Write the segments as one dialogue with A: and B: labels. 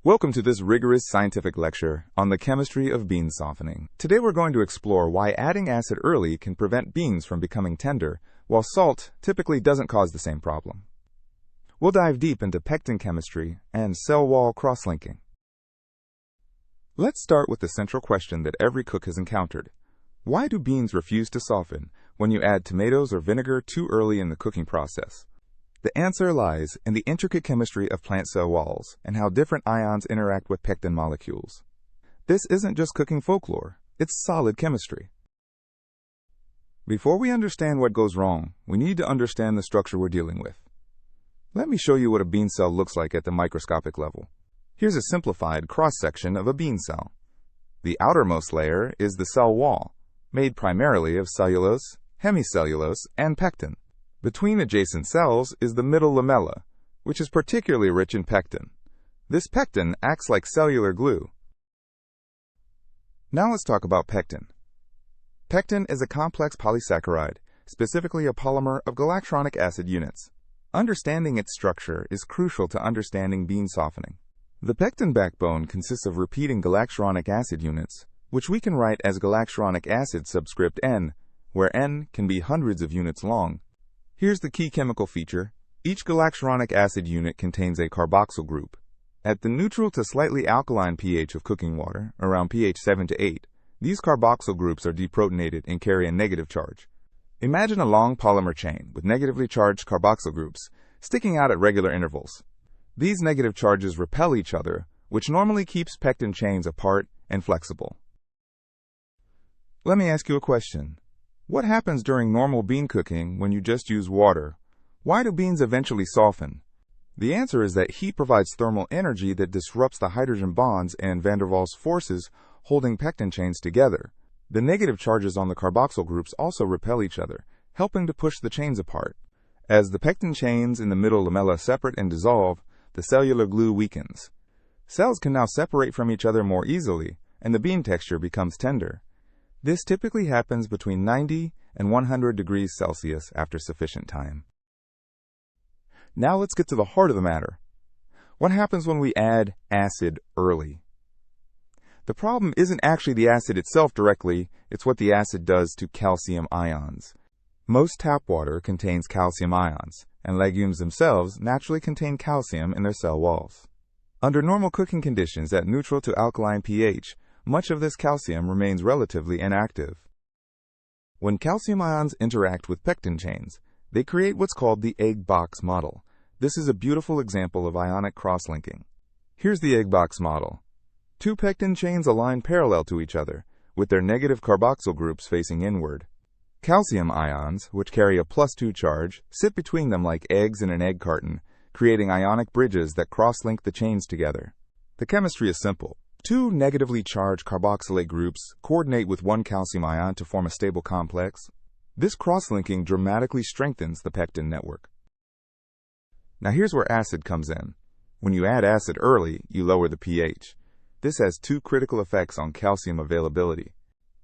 A: Welcome to this rigorous scientific lecture on the chemistry of bean softening. Today we're going to explore why adding acid early can prevent beans from becoming tender, while salt typically doesn't cause the same problem. We'll dive deep into pectin chemistry and cell wall cross-linking. Let's start with the central question that every cook has encountered. Why do beans refuse to soften when you add tomatoes or vinegar too early in the cooking process? The answer lies in the intricate chemistry of plant cell walls and how different ions interact with pectin molecules. This isn't just cooking folklore, it's solid chemistry. Before we understand what goes wrong, we need to understand the structure we're dealing with. Let me show you what a bean cell looks like at the microscopic level. Here's a simplified cross-section of a bean cell. The outermost layer is the cell wall, made primarily of cellulose, hemicellulose, and pectin. Between adjacent cells is the middle lamella, which is particularly rich in pectin. This pectin acts like cellular glue. Now let's talk about pectin. Pectin is a complex polysaccharide, specifically a polymer of galactronic acid units. Understanding its structure is crucial to understanding bean softening. The pectin backbone consists of repeating galactronic acid units, which we can write as galactronic acid subscript N, where N can be hundreds of units long. Here's the key chemical feature. Each galactronic acid unit contains a carboxyl group. At the neutral to slightly alkaline pH of cooking water, around pH 7 to 8, these carboxyl groups are deprotonated and carry a negative charge. Imagine a long polymer chain with negatively charged carboxyl groups sticking out at regular intervals. These negative charges repel each other, which normally keeps pectin chains apart and flexible. Let me ask you a question. What happens during normal bean cooking when you just use water? Why do beans eventually soften? The answer is that heat provides thermal energy that disrupts the hydrogen bonds and van der Waals forces holding pectin chains together. The negative charges on the carboxyl groups also repel each other, helping to push the chains apart. As the pectin chains in the middle lamella separate and dissolve, the cellular glue weakens. Cells can now separate from each other more easily, and the bean texture becomes tender. This typically happens between 90 and 100 degrees Celsius after sufficient time. Now let's get to the heart of the matter. What happens when we add acid early? The problem isn't actually the acid itself directly, it's what the acid does to calcium ions. Most tap water contains calcium ions, and legumes themselves naturally contain calcium in their cell walls. Under normal cooking conditions at neutral to alkaline pH, much of this calcium remains relatively inactive. When calcium ions interact with pectin chains, they create what's called the egg box model. This is a beautiful example of ionic cross-linking. Here's the egg box model. Two pectin chains align parallel to each other, with their negative carboxyl groups facing inward. Calcium ions, which carry a +2 charge, sit between them like eggs in an egg carton, creating ionic bridges that cross-link the chains together. The chemistry is simple. Two negatively charged carboxylate groups coordinate with one calcium ion to form a stable complex. This cross-linking dramatically strengthens the pectin network. Now here's where acid comes in. When you add acid early, you lower the pH. This has two critical effects on calcium availability.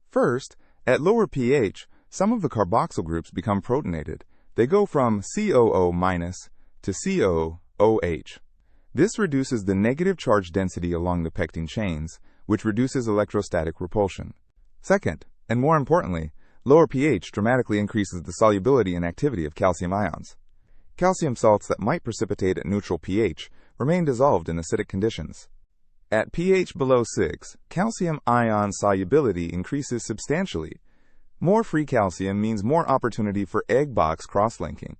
A: First, at lower pH, some of the carboxyl groups become protonated. They go from COO- to COOH. This reduces the negative charge density along the pectin chains, which reduces electrostatic repulsion. Second, and more importantly, lower pH dramatically increases the solubility and activity of calcium ions. Calcium salts that might precipitate at neutral pH remain dissolved in acidic conditions. At pH below 6, calcium ion solubility increases substantially. More free calcium means more opportunity for egg box cross-linking.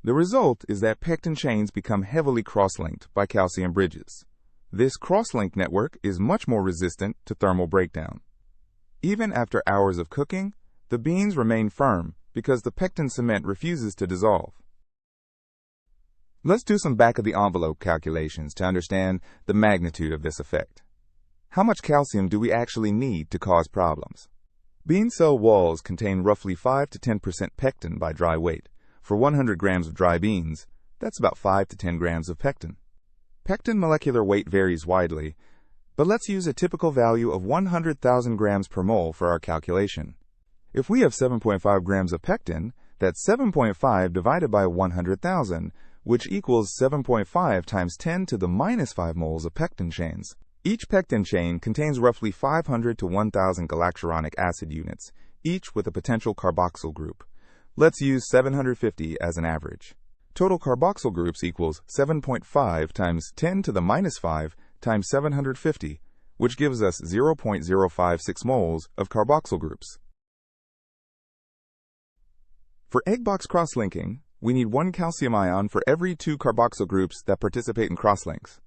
A: The result is that pectin chains become heavily cross-linked by calcium bridges. This cross-link network is much more resistant to thermal breakdown. Even after hours of cooking, the beans remain firm because the pectin cement refuses to dissolve. Let's do some back-of-the-envelope calculations to understand the magnitude of this effect. How much calcium do we actually need to cause problems? Bean cell walls contain roughly 5 to 10% pectin by dry weight. For 100 grams of dry beans, that's about 5 to 10 grams of pectin. Pectin molecular weight varies widely, but let's use a typical value of 100,000 grams per mole for our calculation. If we have 7.5 grams of pectin, that's 7.5 divided by 100,000, which equals 7.5 times 10 to the minus 5 moles of pectin chains. Each pectin chain contains roughly 500 to 1,000 galacturonic acid units, each with a potential carboxyl group. Let's use 750 as an average. Total carboxyl groups equals 7.5 times 10 to the minus 5 times 750, which gives us 0.056 moles of carboxyl groups. For egg box cross-linking, we need 1 calcium ion for every 2 carboxyl groups that participate in cross-links.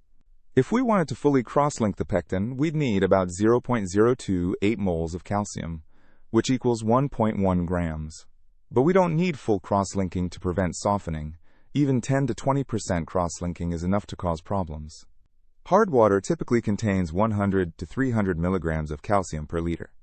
A: If we wanted to fully cross-link the pectin, we'd need about 0.028 moles of calcium, which equals 1.1 grams. But we don't need full cross-linking to prevent softening. Even 10 to 20% cross-linking is enough to cause problems. Hard water typically contains 100 to 300 milligrams of calcium per liter.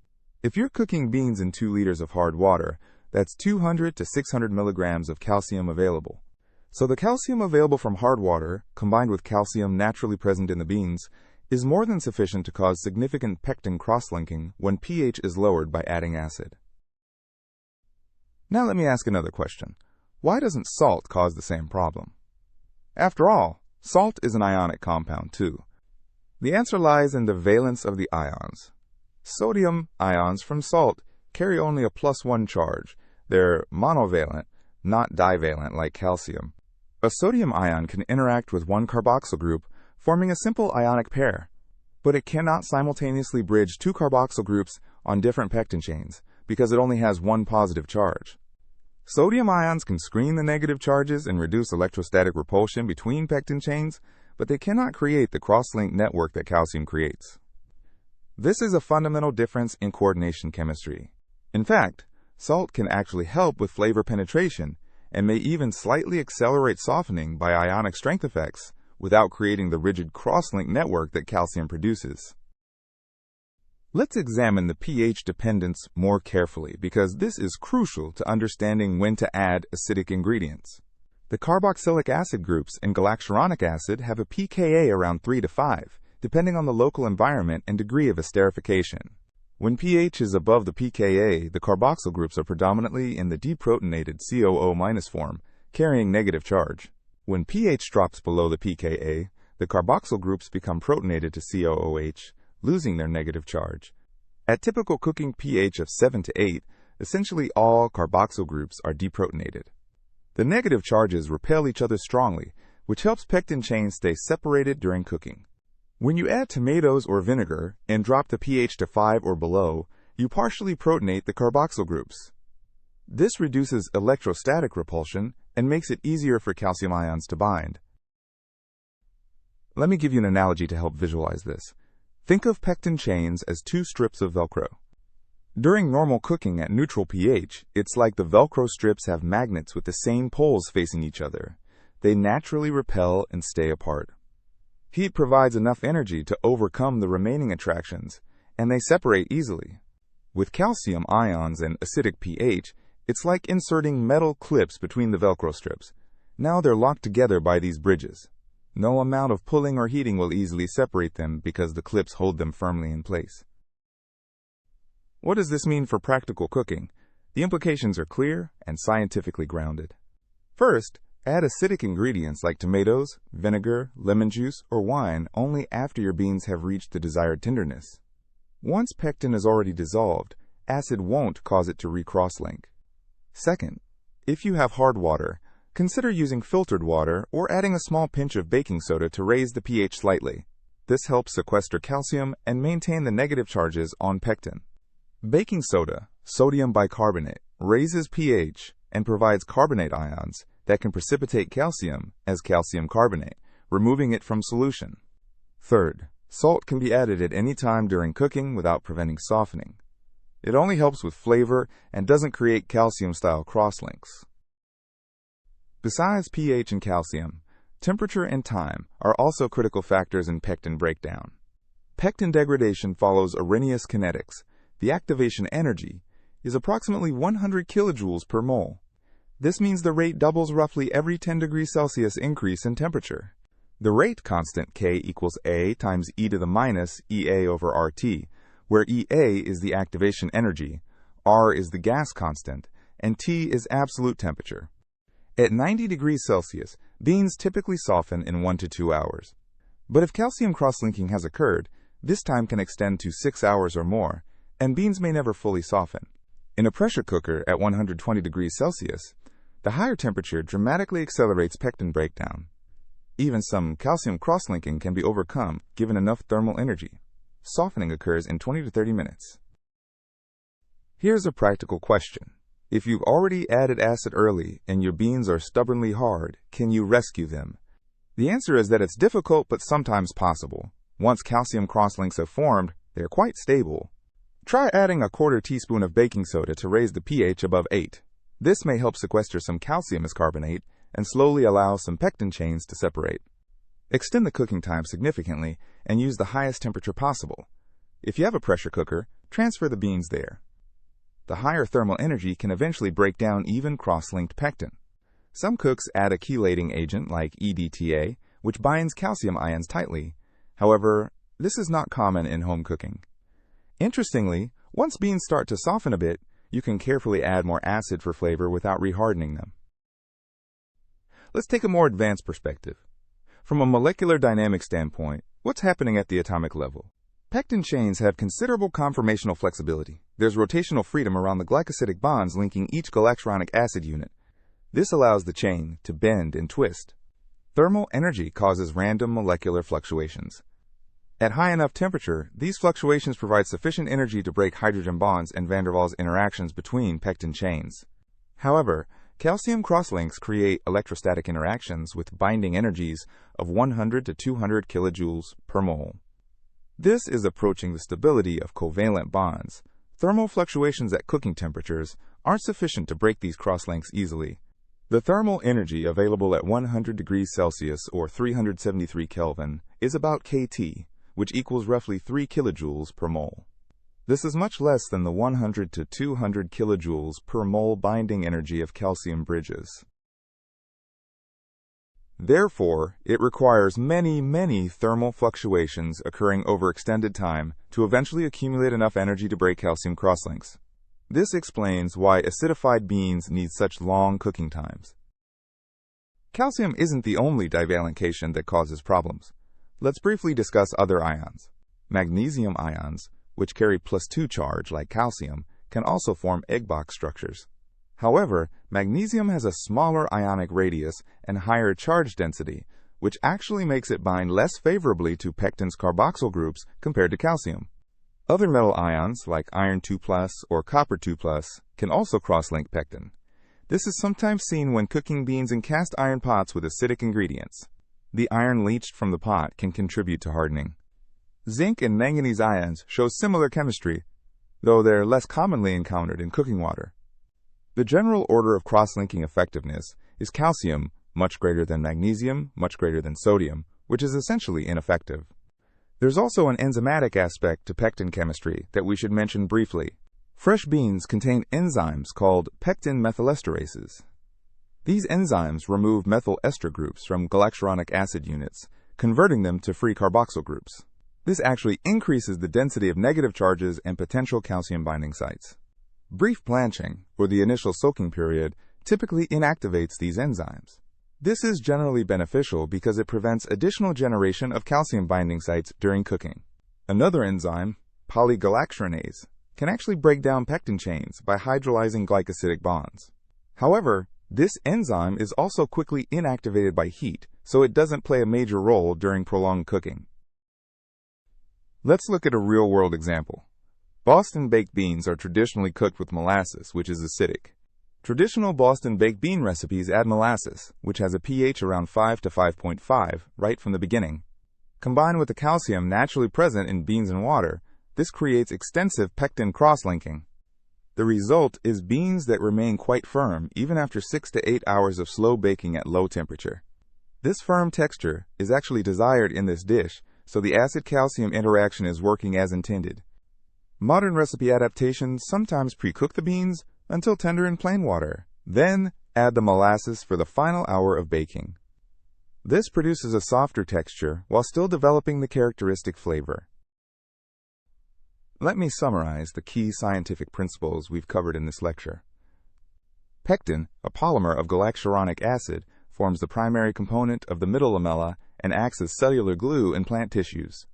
A: If you're cooking beans in 2 liters of hard water, that's 200 to 600 milligrams of calcium available. So the calcium available from hard water, combined with calcium naturally present in the beans, is more than sufficient to cause significant pectin cross-linking when pH is lowered by adding acid. Now let me ask another question. Why doesn't salt cause the same problem? After all, salt is an ionic compound too. The answer lies in the valence of the ions. Sodium ions from salt carry only a +1 charge. They're monovalent, not divalent like calcium. A sodium ion can interact with 1 carboxyl group, forming a simple ionic pair. But it cannot simultaneously bridge 2 carboxyl groups on different pectin chains because it only has 1 positive charge. Sodium ions can screen the negative charges and reduce electrostatic repulsion between pectin chains, but they cannot create the cross-link network that calcium creates. This is a fundamental difference in coordination chemistry. In fact, salt can actually help with flavor penetration and may even slightly accelerate softening by ionic strength effects without creating the rigid cross-link network that calcium produces. Let's examine the pH dependence more carefully because this is crucial to understanding when to add acidic ingredients. The carboxylic acid groups in galacturonic acid have a pKa around 3 to 5, depending on the local environment and degree of esterification. When pH is above the pKa, the carboxyl groups are predominantly in the deprotonated COO- form, carrying negative charge. When pH drops below the pKa, the carboxyl groups become protonated to COOH, losing their negative charge. At typical cooking pH of 7 to 8, essentially all carboxyl groups are deprotonated. The negative charges repel each other strongly, which helps pectin chains stay separated during cooking. When you add tomatoes or vinegar and drop the pH to 5 or below, you partially protonate the carboxyl groups. This reduces electrostatic repulsion and makes it easier for calcium ions to bind. Let me give you an analogy to help visualize this. Think of pectin chains as 2 strips of Velcro. During normal cooking at neutral pH, it's like the Velcro strips have magnets with the same poles facing each other. They naturally repel and stay apart. Heat provides enough energy to overcome the remaining attractions, and they separate easily. With calcium ions and acidic pH, it's like inserting metal clips between the Velcro strips. Now they're locked together by these bridges. No amount of pulling or heating will easily separate them because the clips hold them firmly in place. What does this mean for practical cooking? The implications are clear and scientifically grounded. First, add acidic ingredients like tomatoes, vinegar, lemon juice, or wine only after your beans have reached the desired tenderness. Once pectin is already dissolved, acid won't cause it to recross-link. Second, if you have hard water, consider using filtered water or adding a small pinch of baking soda to raise the pH slightly. This helps sequester calcium and maintain the negative charges on pectin. Baking soda, sodium bicarbonate, raises pH and provides carbonate ions that can precipitate calcium as calcium carbonate, removing it from solution. Third, salt can be added at any time during cooking without preventing softening. It only helps with flavor and doesn't create calcium-style crosslinks. Besides pH and calcium, temperature and time are also critical factors in pectin breakdown. Pectin degradation follows Arrhenius kinetics. The activation energy is approximately 100 kilojoules per mole. This means the rate doubles roughly every 10 degrees Celsius increase in temperature. The rate constant K equals A times e to the minus EA over RT, where EA is the activation energy, R is the gas constant, and T is absolute temperature. At 90 degrees Celsius, Beans typically soften in 1 to 2 hours. But if calcium cross-linking has occurred, this time can extend to 6 hours or more, and beans may never fully soften. In a pressure cooker at 120 degrees Celsius, the higher temperature dramatically accelerates pectin breakdown. Even some calcium cross-linking can be overcome given enough thermal energy. Softening occurs in 20 to 30 minutes. Here's a practical question. If you've already added acid early and your beans are stubbornly hard, can you rescue them? The answer is that it's difficult but sometimes possible. Once calcium crosslinks have formed, they're quite stable. Try adding a quarter teaspoon of baking soda to raise the pH above 8. This may help sequester some calcium as carbonate and slowly allow some pectin chains to separate. Extend the cooking time significantly and use the highest temperature possible. If you have a pressure cooker, transfer the beans there. The higher thermal energy can eventually break down even cross-linked pectin. Some cooks add a chelating agent like EDTA, which binds calcium ions tightly. However, this is not common in home cooking. Interestingly, once beans start to soften a bit, you can carefully add more acid for flavor without rehardening them. Let's take a more advanced perspective. From a molecular dynamic standpoint, what's happening at the atomic level? Pectin chains have considerable conformational flexibility. There's rotational freedom around the glycosidic bonds linking each galactronic acid unit. This allows the chain to bend and twist. Thermal energy causes random molecular fluctuations. At high enough temperature, these fluctuations provide sufficient energy to break hydrogen bonds and van der Waals interactions between pectin chains. However, calcium crosslinks create electrostatic interactions with binding energies of 100 to 200 kilojoules per mole. This is approaching the stability of covalent bonds. Thermal fluctuations at cooking temperatures aren't sufficient to break these crosslinks easily. The thermal energy available at 100 degrees Celsius or 373 Kelvin is about kT, which equals roughly 3 kilojoules per mole. This is much less than the 100 to 200 kilojoules per mole binding energy of calcium bridges. Therefore, it requires many thermal fluctuations occurring over extended time to eventually accumulate enough energy to break calcium crosslinks. This explains why acidified beans need such long cooking times. Calcium isn't the only divalent cation that causes problems. Let's briefly discuss other ions. Magnesium ions, which carry +2 charge like calcium, can also form egg box structures. However, magnesium has a smaller ionic radius and higher charge density, which actually makes it bind less favorably to pectin's carboxyl groups compared to calcium. Other metal ions, like iron 2+ or copper 2+, can also cross-link pectin. This is sometimes seen when cooking beans in cast iron pots with acidic ingredients. The iron leached from the pot can contribute to hardening. Zinc and manganese ions show similar chemistry, though they're less commonly encountered in cooking water. The general order of cross-linking effectiveness is calcium much greater than magnesium, much greater than sodium, which is essentially ineffective. There's also an enzymatic aspect to pectin chemistry that we should mention briefly. Fresh beans contain enzymes called pectin methylesterases. These enzymes remove methyl ester groups from galactronic acid units, converting them to free carboxyl groups. This actually increases the density of negative charges and potential calcium binding sites. Brief blanching, or the initial soaking period, typically inactivates these enzymes. This is generally beneficial because it prevents additional generation of calcium binding sites during cooking. Another enzyme, polygalactronase, can actually break down pectin chains by hydrolyzing glycosidic bonds. However, this enzyme is also quickly inactivated by heat, so it doesn't play a major role during prolonged cooking. Let's look at a real-world example. Boston baked beans are traditionally cooked with molasses, which is acidic. Traditional Boston baked bean recipes add molasses, which has a pH around 5 to 5.5, right from the beginning. Combined with the calcium naturally present in beans and water, this creates extensive pectin cross-linking. The result is beans that remain quite firm even after 6 to 8 hours of slow baking at low temperature. This firm texture is actually desired in this dish, so the acid-calcium interaction is working as intended. Modern recipe adaptations sometimes pre-cook the beans until tender in plain water, then add the molasses for the final hour of baking. This produces a softer texture while still developing the characteristic flavor. Let me summarize the key scientific principles we've covered in this lecture. Pectin, a polymer of galacturonic acid, forms the primary component of the middle lamella and acts as cellular glue in plant tissues.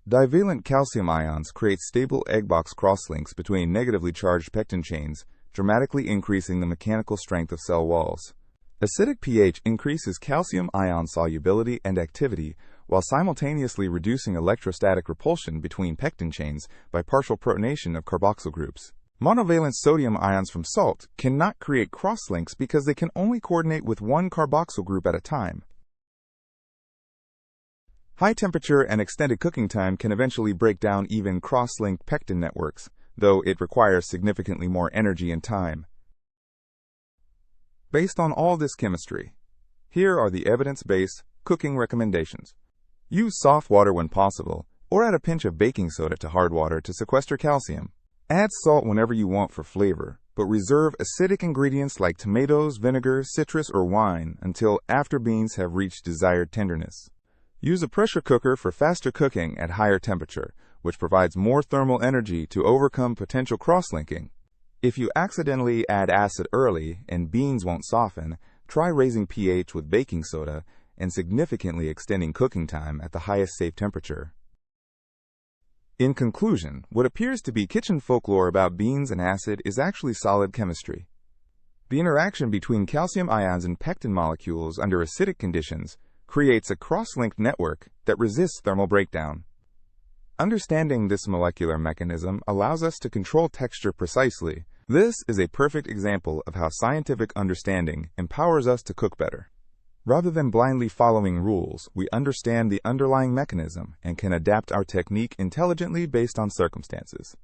A: Divalent calcium ions create stable egg box crosslinks between negatively charged pectin chains, dramatically increasing the mechanical strength of cell walls. Acidic pH increases calcium ion solubility and activity while simultaneously reducing electrostatic repulsion between pectin chains by partial protonation of carboxyl groups. Monovalent sodium ions from salt cannot create crosslinks because they can only coordinate with one carboxyl group at a time. High temperature and extended cooking time can eventually break down even cross-linked pectin networks, though it requires significantly more energy and time. Based on all this chemistry, here are the evidence-based cooking recommendations. Use soft water when possible, or add a pinch of baking soda to hard water to sequester calcium. Add salt whenever you want for flavor, but reserve acidic ingredients like tomatoes, vinegar, citrus, or wine until after beans have reached desired tenderness. Use a pressure cooker for faster cooking at higher temperature, which provides more thermal energy to overcome potential cross-linking. If you accidentally add acid early and beans won't soften, try raising pH with baking soda and significantly extending cooking time at the highest safe temperature. In conclusion, what appears to be kitchen folklore about beans and acid is actually solid chemistry. The interaction between calcium ions and pectin molecules under acidic conditions creates a cross-linked network that resists thermal breakdown. Understanding this molecular mechanism allows us to control texture precisely. This is a perfect example of how scientific understanding empowers us to cook better. Rather than blindly following rules, we understand the underlying mechanism and can adapt our technique intelligently based on circumstances.